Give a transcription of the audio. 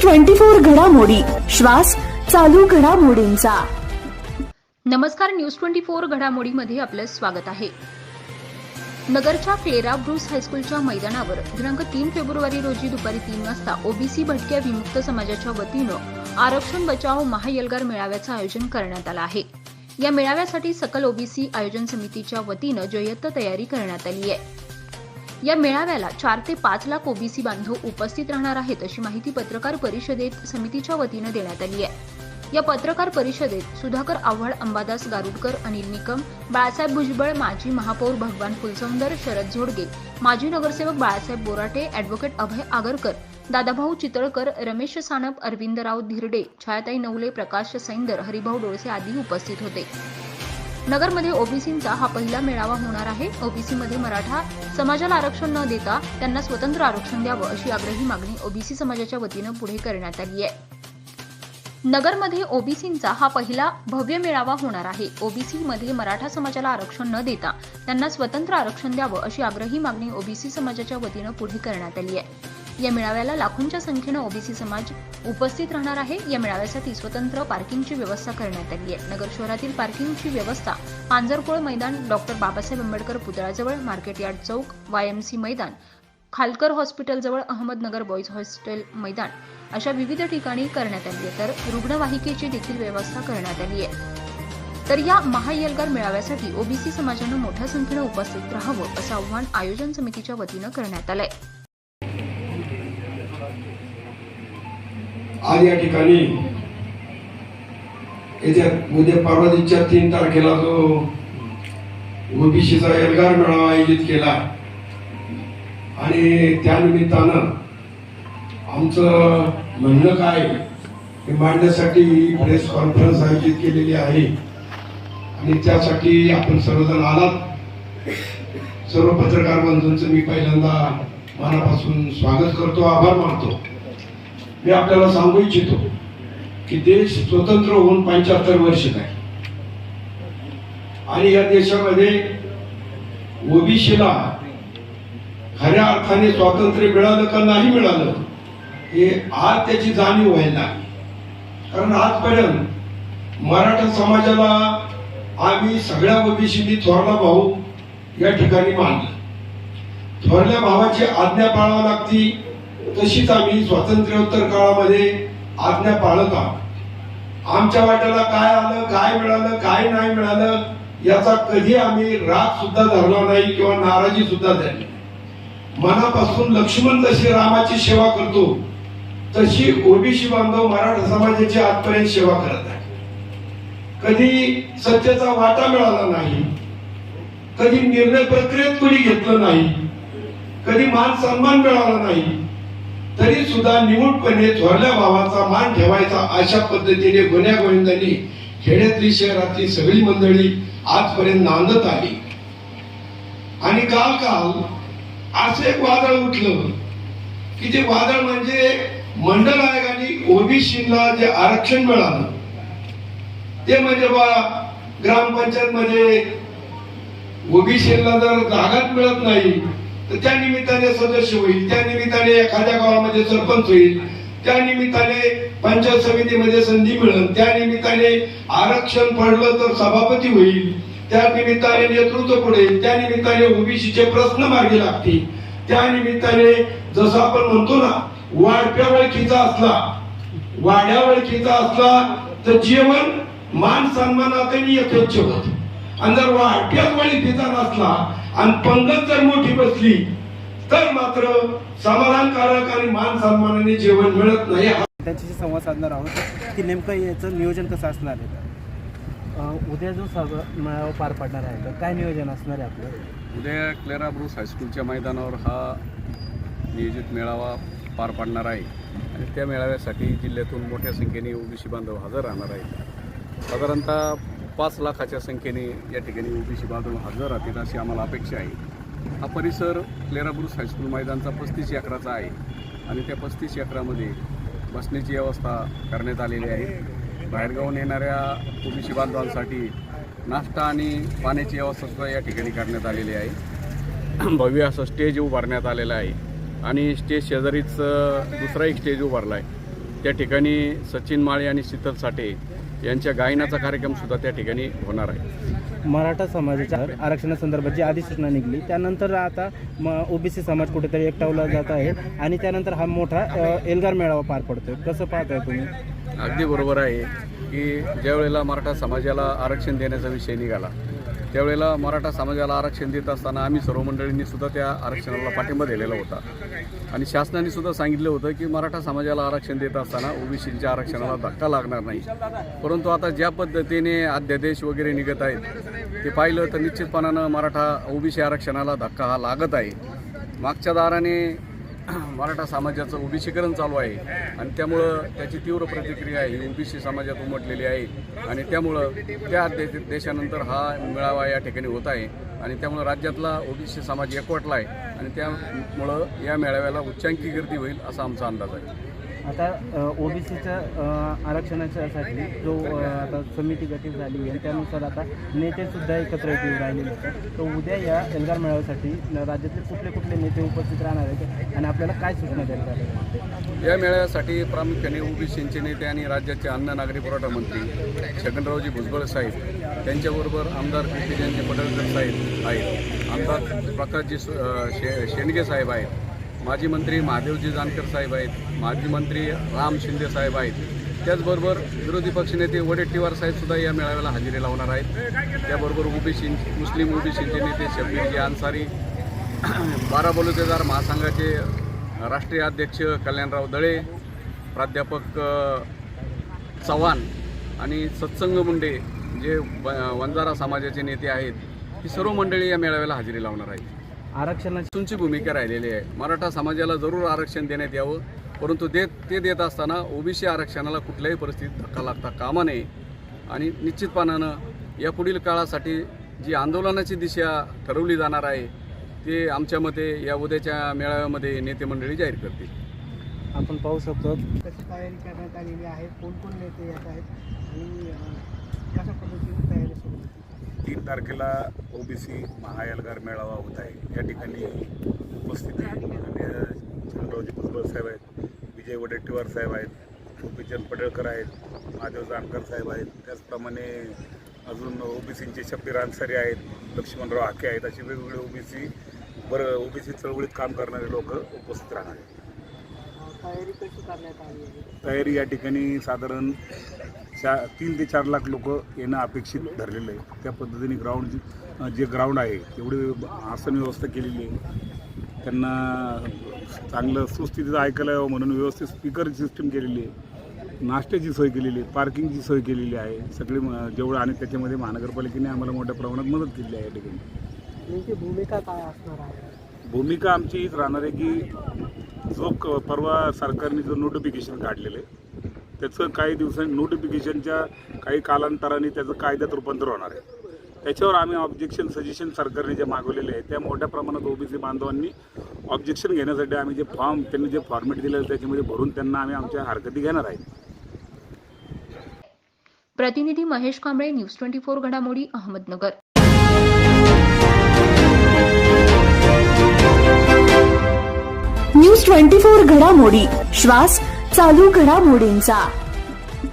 24 घडामोडी, श्वास चालू घडामोडींचा। नमस्कार, न्यूज 24 घडामोडीमध्ये आपलं स्वागत आहे। नगरच्या क्लेरा ब्रूस हायस्कूलच्या मैदानावर दिनांक 3 फेब्रुवारी रोजी दुपारी 3 वाजता ओबीसी भटक्या विमुक्त समाजाच्या वतीनं आरक्षण बचाव महाएल्गार मेळाव्याचं आयोजन करण्यात आलं आहे। या मेळाव्यासाठी सकल ओबीसी आयोजन समितीच्या वतीनं जय्यत तयारी करण्यात आली आहे। या मेळाव्याला 4 ते 5 लाख ओबीसी बांधव उपस्थित राहणार आहेत, अशी माहिती पत्रकार परिषदेत समितीच्या वतीनं देण्यात आली आहे। या पत्रकार परिषदेत सुधाकर आव्हाड, अंबादास गारुडकर, अनिल निकम, बाळासाहेब भुजबळ, माजी महापौर भगवान फुलसौंदर, शरद झोडगे, माजी नगरसेवक बाळासाहेब बोराटे, ॲडव्होकेट अभय आगरकर, दादाभाऊ चितळकर, रमेश सानप, अरविंदराव धिरडे, छायाताई नवले, प्रकाश सैंदर, हरिभाऊ डोळसे आदी उपस्थित होते। नगरमध्ये ओबीसींचा हा पहिला मेळावा होणार आहे। ओबीसीमध्ये मराठा समाजाला आरक्षण न देता त्यांना स्वतंत्र आरक्षण द्यावं, अशी आग्रही मागणी ओबीसी समाजाच्या वतीनं पुढे करण्यात आली आहे। नगरमध्ये ओबीसींचा हा पहिला भव्य मेळावा होणार आहे। ओबीसीमध्ये मराठा समाजाला आरक्षण न देता त्यांना स्वतंत्र आरक्षण द्यावं, अशी आग्रही मागणी ओबीसी समाजाच्या वतीनं पुढे करण्यात आली आहे। या मेळाव्याला लाखोंच्या संख्येनं ओबीसी समाज उपस्थित राहणार आहे। या मेळाव्यासाठी स्वतंत्र पार्किंगची व्यवस्था करण्यात आली आहे। नगर शहरातील पार्किंगची व्यवस्था पांजरकोळ मैदान, डॉक्टर बाबासाहेब आंबेडकर पुतळ्याजवळ, मार्केट यार्ड चौक, वायएमसी मैदान, खालकर हॉस्पिटलजवळ, अहमदनगर बॉईज हॉस्टेल मैदान अशा विविध ठिकाणी करण्यात आली आहे। तर रुग्णवाहिकेची देखील व्यवस्था करण्यात आली आहे। तर या महाएल्गार मेळाव्यासाठी ओबीसी समाजानं मोठ्या संख्येनं उपस्थित राहावं, असं आवाहन आयोजन समितीच्या वतीनं करण्यात आलंय। आज या ठिकाणी उद्या परवा दिवशीच्या 3 तारखेला जो ओबीसीचा एल्गार मेळावा आयोजित केला आणि त्या निमित्तानं आमचं म्हणणं काय हे मांडण्यासाठी प्रेस कॉन्फरन्स आयोजित केलेली आहे आणि त्यासाठी आपण सर्वजण आलात। सर्व पत्रकार बंधूंचं मी पहिल्यांदा मनापासून स्वागत करतो, आभार मानतो। मी आपल्याला सांगू इच्छितो की देश स्वतंत्र होऊन 75 वर्ष झाली आणि या देशामध्ये ओबीसीला खऱ्या अर्थाने स्वातंत्र्य मिळालं का नाही मिळालं हे आज त्याची जाणीव व्हायला लागली। कारण आजपर्यंत मराठा समाजाला आम्ही सगळ्या ओबीसींनी थोरला भाऊ या ठिकाणी मानलं। थोरल्या भावाची आज्ञा पाळावी लागती, तशीच आम्ही स्वातंत्र्योत्तर काळामध्ये आज्ञा पाळत आहोत। आमच्या वाट्याला काय आलं, काय मिळालं, काय नाही मिळालं याचा कधी आम्ही राग सुद्धा धरला नाही किंवा नाराजी सुद्धा धरली। मनापासून लक्ष्मण जशी रामाची सेवा करतो तशी ओबीसी बांधव मराठा समाजाची आजपर्यंत सेवा करत आहे। कधी सत्तेचा वाटा मिळाला नाही, कधी निर्णय प्रक्रियेत कोणी घेतलं नाही, कधी मान सन्मान मिळाला नाही, तरी सुद्धा निमूटपणे थोरल्या भावाचा मान ठेवायचा अशा पद्धतीने गुन्ह्या गोविंदांनी खेड्यातली शहरातली सगळी मंडळी आजपर्यंत नांदत आली। आणि काल असं एक वादळ उठलं की ते वादळ म्हणजे मंडल आयोगाने ओबीसीला जे आरक्षण मिळालं ते म्हणजे ग्रामपंचायत मध्ये ओबीसीला जर जागाच मिळत नाही तर त्या निमित्ताने सदस्य होईल, त्या निमित्ताने एखाद्या गावामध्ये सरपंच होईल, त्या निमित्ताने पंचायत समितीमध्ये संधी मिळेल, त्या निमित्ताने आरक्षण पडलं तर सभापती होईल, त्या निमित्ताने नेतृत्व पडेल, त्या निमित्ताने ओबीसीचे प्रश्न मार्गी लागतील, त्या निमित्ताने जसं आपण म्हणतो ना वाड्या ओळखीचा असला तर जेवण मान सन्मानातही यथेच्छ होत। आणि जर वाट्यात ओळखीचा नसला आणि पंगत जर मोठी बसली तर मात्र समाधानकारक आणि मान सन्मानाने जेवण मिळत नाही। त्यांच्याशी संवाद साधणार आहोत की नेमकं याचं नियोजन कसं असणार आहे। उद्या जो मेळावा पार पडणार आहे तर काय नियोजन असणार आहे आपलं? उद्या क्लेरा ब्रूस हायस्कूलच्या मैदानावर हा नियोजित मेळावा पार पडणार आहे आणि त्या मेळाव्यासाठी जिल्ह्यातून मोठ्या संख्येने ओबीसी बांधव हजर राहणार आहेत। साधारणतः 5 लाखाच्या संख्येने या ठिकाणी ओबीसी बांधव हजर राहतील अशी आम्हाला अपेक्षा आहे। हा परिसर क्लेरा ब्रूस हायस्कूल मैदानचा 35 एकराचा आहे आणि त्या 35 एकरामध्ये बसण्याची व्यवस्था करण्यात आलेली आहे। बाहेरगावून येणाऱ्या ओबीसी बांधवांसाठी नाश्ता आणि पाण्याची व्यवस्था सुद्धा या ठिकाणी करण्यात आलेली आहे। भव्य असं स्टेज उभारण्यात आलेलं आहे आणि स्टेज शेजारीच दुसरा एक स्टेज उभारला आहे त्या ठिकाणी सचिन माळे आणि शीतल साठे यांच्या गायनाचा कार्यक्रमसुद्धा त्या ठिकाणी होणार आहे. मराठा समाजाच्या आरक्षणासंदर्भात जी अधिसूचना निघली त्यानंतर आता ओबीसी समाज कुठेतरी एकटावला जात आहे आणि त्यानंतर हा मोठा एल्गार मेळावा पार पडतोय. कसं पाहताय तुम्ही? अगदी बरोबर आहे की ज्यावेळेला मराठा समाजाला आरक्षण देण्याचा विषय निघाला त्यावेळेला मराठा समाजाला आरक्षण देत असताना आम्ही सर्व मंडळींनी सुद्धा त्या आरक्षणाला पाठिंबा दिलेला होता आणि शासनाने सुद्धा सांगितलं होतं की मराठा समाजाला आरक्षण देत असताना ओबीसीच्या आरक्षणाला धक्का लागणार नाही. परंतु आता ज्या पद्धतीने अध्यादेश वगैरे निघत आहेत ते पाहिलं तर निश्चितपणानं मराठा ओबीसी आरक्षणाला धक्का हा लागत आहे. मागच्या दाराने मराठा समाजाचं ओबीसीकरण चालू आहे आणि त्यामुळं त्याची तीव्र प्रतिक्रिया ही ओबीसी समाजात उमटलेली आहे आणि त्यामुळं त्या देशानंतर हा मेळावा या ठिकाणी होत आहे आणि त्यामुळं राज्यातला ओबीसी समाज एकवटला आहे आणि त्यामुळं या मेळाव्याला उच्चांकी गर्दी होईल असा आमचा अंदाज आहे. आता ओबीसीच्या आरक्षणासाठी जो आता समिती गठीत झाली आहे त्यानुसार आता नेतेसुद्धा एकत्र येऊन राहिलेले आहेत. तर उद्या या एल्गार मेळाव्यासाठी राज्यातले कुठले कुठले नेते उपस्थित राहणार आहेत आणि आपल्याला काय सूचना द्यायला आहेत? या मेळाव्यासाठी प्रामुख्याने ओबीसीचे नेते आणि राज्याचे अन्न नागरी पुरवठा मंत्री छगनरावजी भुजबळ साहेब त्यांच्याबरोबर आमदार कीर्तिजयंती पडळकर साहेब आहेत, आमदार प्रकाशजी शेंडगे साहेब आहेत, माजी मंत्री महादेवजी जानकर साहेब आहेत, माजी मंत्री राम शिंदे साहेब आहेत. त्याचबरोबर विरोधी पक्षनेते वडेट्टीवार साहेबसुद्धा या मेळाव्याला हजेरी लावणार आहेत. त्याबरोबर मुस्लिम ओबीसीचे नेते शब्बीरजी अन्सारी, बाराबलुतेदार महासंघाचे राष्ट्रीय अध्यक्ष कल्याणराव दळे, प्राध्यापक चव्हाण आणि सत्संग मुंडे जे वंजारा समाजाचे नेते आहेत, ही सर्व मंडळी या मेळाव्याला हजेरी लावणार आहेत. आरक्षणाची तुमची भूमिका राहिलेली आहे. मराठा समाजाला जरूर आरक्षण देण्यात यावं, परंतु ते देत असताना ओबीसी आरक्षणाला कुठल्याही परिस्थितीत धक्का लागता कामा नये आणि निश्चितपणानं या पुढील काळासाठी जी आंदोलनाची दिशा ठरवली जाणार आहे ते आमच्या मते या उद्याच्या मेळाव्यामध्ये नेते मंडळी जाहीर करतील. आपण पाहू शकतो कशी तयारी करण्यात आलेली आहे, कोण कोण नेते येत आहेत आणि कशा पद्धतीने तयारी सुरू आहे? 3 तारखेला ओबीसी महाएल्गार मेळावा होत आहे. या ठिकाणी उपस्थिती छगनरावजी भुजबळ साहेब आहेत, विजय वडेट्टीवार साहेब आहेत, गोपीचंद पडळकर आहेत, महादेव जानकर साहेब आहेत, त्याचप्रमाणे अजून ओबीसींचे शब्बीर अन्सारी आहेत, लक्ष्मणराव हाके आहेत, अशी वेगवेगळे ओबीसी चळवळीत काम करणारे लोक उपस्थित राहणार आहेत. तयारी कशी करण्यात आली आहे? तयारी या ठिकाणी साधारण 3 ते 4 लाख लोक येणं अपेक्षित धरलेलं आहे. त्या पद्धतीने जे ग्राउंड आहे तेवढी आसन व्यवस्था केलेली आहे. त्यांना चांगलं सुस्थितीत ऐकायला यावं म्हणून व्यवस्थित स्पीकर सिस्टीम केलेली आहे, नाश्त्याची सोय केलेली आहे, पार्किंगची सोय केलेली आहे सगळी जेवढं आणि त्याच्यामध्ये महानगरपालिकेने आम्हाला मोठ्या प्रमाणात मदत केली आहे. या ठिकाणी नेमकी भूमिका काय असणार आहे? भूमिका आमची हीच राहणार आहे की जो परवा सरकारने जो नोटिफिकेशन काढलेलं आहे त्याचं काही दिवसांनी नोटिफिकेशनच्या काही कालांतराने त्याचं कायद्यात रूपांतर होणार आहे. त्याच्यावर आम्ही ऑब्जेक्शन सजेशन सरकारने जे मागवलेले आहे त्या मोठ्या प्रमाणात ओबीसी बांधवांनी ऑब्जेक्शन घेण्यासाठी आम्ही जे त्यांनी जे फॉर्मॅट दिलेलं आहे त्याच्यामध्ये भरून त्यांना आम्ही आमच्या हरकती घेणार आहे. प्रतिनिधी महेश कांबळे, न्यूज 24 घडामोडी, अहमदनगर. न्यूज 24 घडामोडी, श्वास चालू घडामोडींचा.